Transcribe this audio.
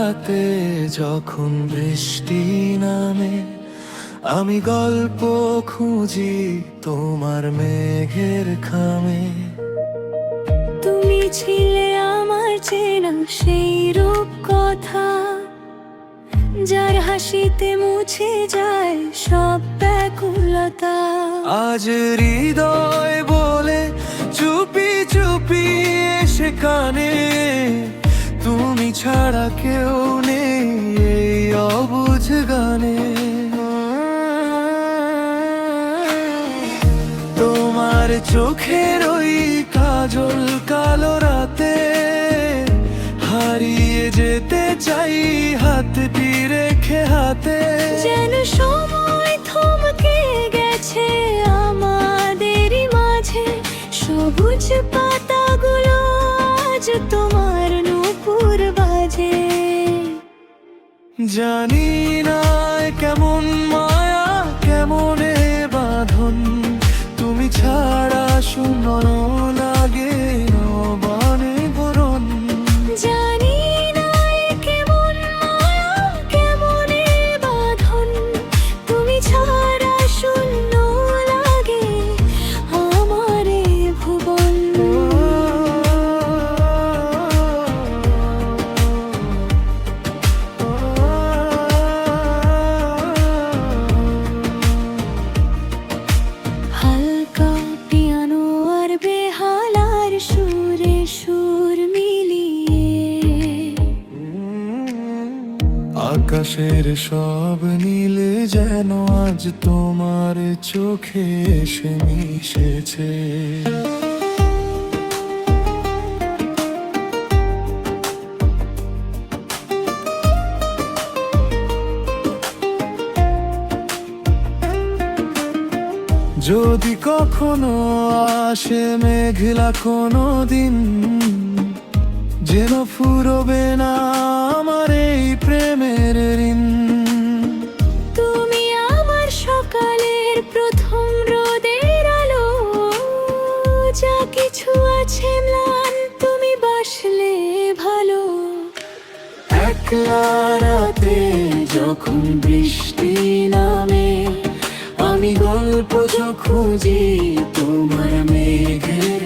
রাতে যখন বৃষ্টি নামে, আমি গল্প খুঁজি তোমার মেঘের খামে। তুমি ছিলে আমার চেনা সেই রূপ কথা, যার হাসিতে মুছে যায় সব ব্যাকুলতা। আজ হৃদয় বলে চুপি চুপি এসে কানে, তুমি ছাড়া কেউ নেই এই অবুঝ গানে। তোমার চোখের ওই কাজল কালো রাতে হারিয়ে যেতে চাই হাতটি রেখে হাতে। যেন সময় থমকে গেছে আমাদেরই মাঝে, সবুজ পাতাগুলো আজ তোমার নূপুর বাজে। জানি না কেমন মায়া কেমন এ বাঁধন, তুমি ছাড়া শূন্য লাগে নবানে বরণ। জানি না এ কেমন মায়া কেমন এ বাঁধন, তুমি ছাড়া শূন্য লাগে আমার এ ভুবন। হালকা পিয়ানো আর বেহালার সুরে সুর মিলিয়ে, আকাশের সব নীলে যেন আজ তোমার চোখে এসে মিশেছে। যদি কখনো আসে মেঘলা কোনো দিন, যেন ফুরবে না আমার এই প্রেমের ঋণ। তুমি আমার সকালের প্রথম রোদের আলো, যা কিছু আছে ম্লান তুমি বাসলে ভালো। একলা রাতে যখন বৃষ্টি নামে, আমি গল্প খুঁজি তোমার মেঘের